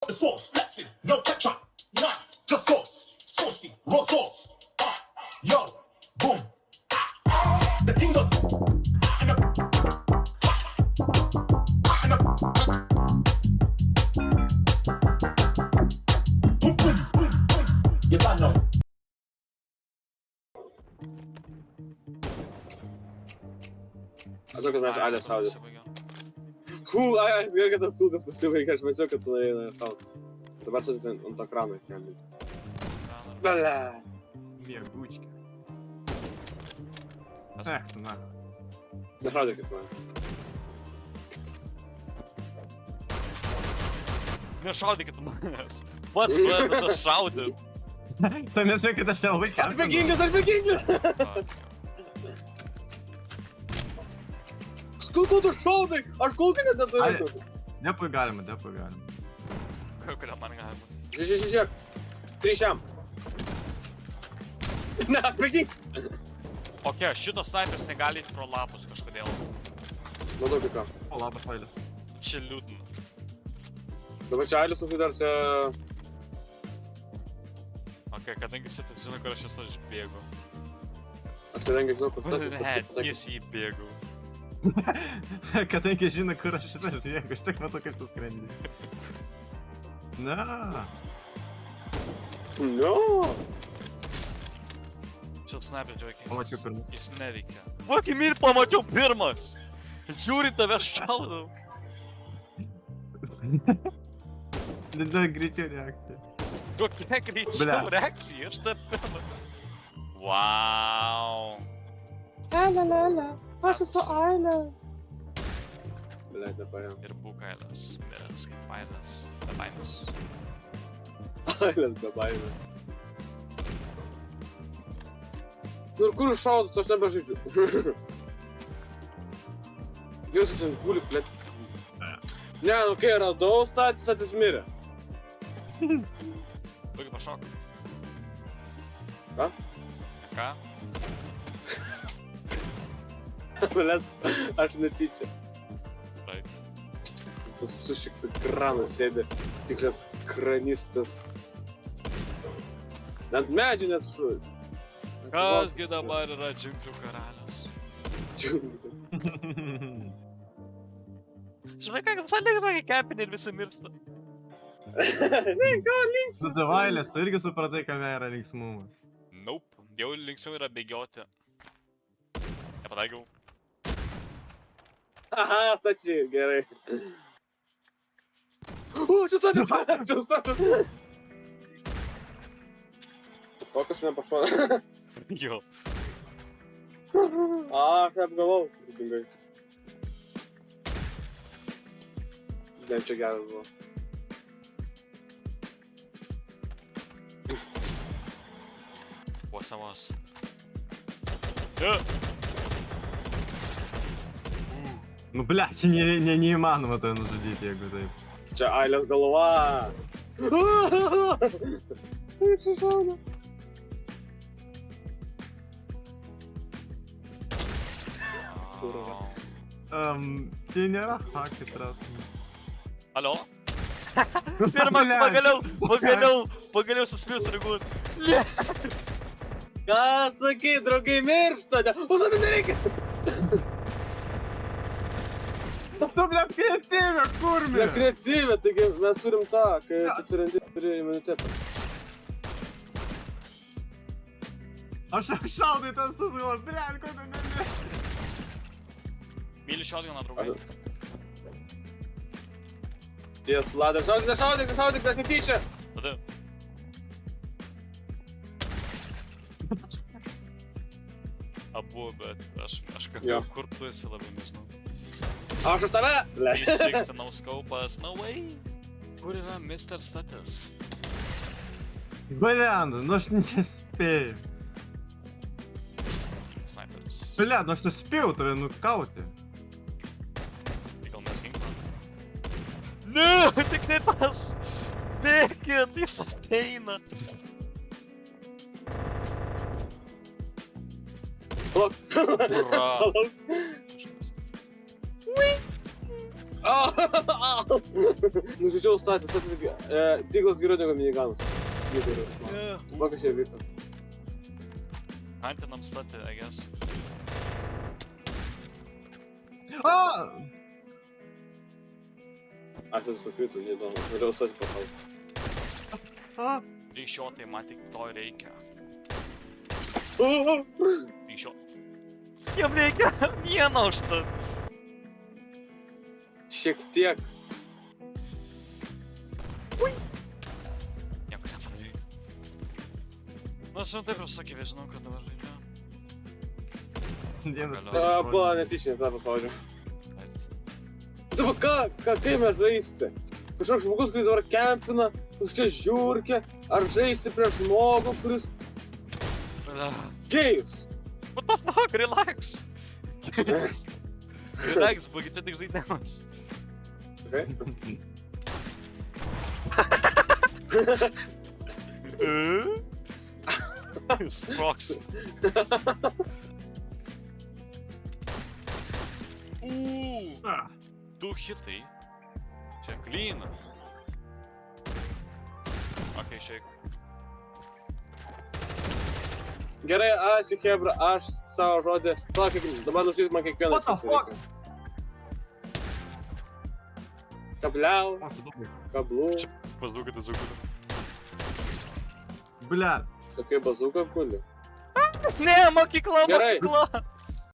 the sauce, flexing, no ketchup, none, just sauce, saucy, raw sauce. Yo, boom. The thing goes. Boom, boom, boom, boom. You got no. Aš žinau, kad mes Alės šaudės. Aš gerai, kad kulkas pasibaigė, aš mačiau, kad tu eina šaudė. Dabar sėdės ant to krano iškėmės. Bale! Mėgučkė. Tu na. Nešaudė kaip man. Nešaudykit manęs. Pats pradeda šaudyt. Tai nežinai, kad aš nelabai Aš beginklis! Kulku tu šaudai! Aš kulką net neturiu. Depui galima. Kodėl man galima? Žiūrėk. 3 šiam. Ne, begink. Ok, šitos snipers negali eiti pro lapus kažkodėl. Matau kaip ką. O, labas, Ailis. Čia liūdna. Dabar čia Ailis užsidar, čia... Ok, kadangi Setas žino, kur aš esu, aš bėgu. Aš kadangi žinau, kad Setas... Ne, tiesiai bėgu. Kadangi žino, kur aš esu, aš bėgu, aš tik matau, kaip tu skrendi. Na. No. Čia sniper džiaugiai. Pamačiau pirmas. Jis neveikia. Kokį myl pamačiau pirmas! Žiūri tave šaudau. Neda greičiau reakcija. Kokia greičiau reakcija, aš tą pirmas. Wow. Lelelele, aš esu Ailis. Blet, nepaėm. Ir būk Ailis. Miręs kaip Ailis. Be baimės. Ailis be baimės. Nu ir kur šaudus, aš nebežaidžiu. Jūs atsimt gulik, blet. Ne, nu kai radau statis mirė. Tokį pašok. Ką? Ką? Blet, aš netyčia. Right. Tas sušiktų kranas sėdė, tikras kranistas. Ant medžių net šūdė. Kasgi dabar yra džiunglių karalius? Džiunglių. Žinai ką, visai linksma, kai kempinė ir visi miršta. Ne, gal linksma. Nu, Davailės, tu irgi supratai, kame yra linksmumas. Nope, jau linksmiau yra bėgioti. Nepataikiau. Aha, stačiai, gerai. Čia statis! Fokus nepašuoda. Jo. Aš neapgavau. Ne, čia geras buvo. Po savos. Ne. Nu, ble, čia neįmanoma to nužudyti, jeigu taip. Čia Ailės galva. Kaip čia šauna? Tai nėra hakis rasmi. Alio? Pirmą, pagaliau suspėjus reaguot. Ką sakai, draugai miršta? Užduoti nereikia. Tu, ble, kreatyvė, kurmi! Ne kreatyvė, taigi mes turim tą, kai atsirandi turi imunitetą. Aš šaudai tas susugalvo, ble, ko tu nemė. Myli šaudganą, draugai. Ties, Vladai, šaudyk, bet netyčia. Tada. Abu, bet aš kur tu esi labai nežinau. Aš už tave! Išsiksta nauskaupas, no way. Kur yra Mr. Statis? Blian, nu aš nespėjau. Sniperis. Blian, nu aš nespėjau tave nukauti. Gal mes ginklą? Ne, tik ne tas! Bėkit, jis ateina! Ura! Nužudžiau statį, Diglas geriau negu miniganas. Kokia čia vyko? Antinam statį, I guess. Aš esu sukritų, neįdomu. Norėjau statį pakalbą. Ryšiotai, man tik to reikia. Ryšio. Jam reikia vieno užtat. Šiek tiek. Nieko nepadarė. Nu, aš jau taip jau sakė, žinau, kad dabar žaidžiu. Vienas Buvo netyčia, tą papaudžiau. Dabar kaip mes žaisti? Kažkoks žmogus, kuris dabar kempina, už čia žiūrkia, ar žaisti prieš žmogų, kuris... Gėjus! What the fuck, relax! Relax, bugi, čia tik žaidimas. Okay. Sprokst. Du hitai. Čia clean. Okei, šeik. Gerai, ačiū, Hebra, aš savo žodį. Dabar nužudyti man kiekvieną. What the fuck? Kabliau, Aš įdomu. kablų. Čia bazūka, tai zūka. Bля. Sakai, bazuka kuli. Ne, mokykla, Gerai. mokykla!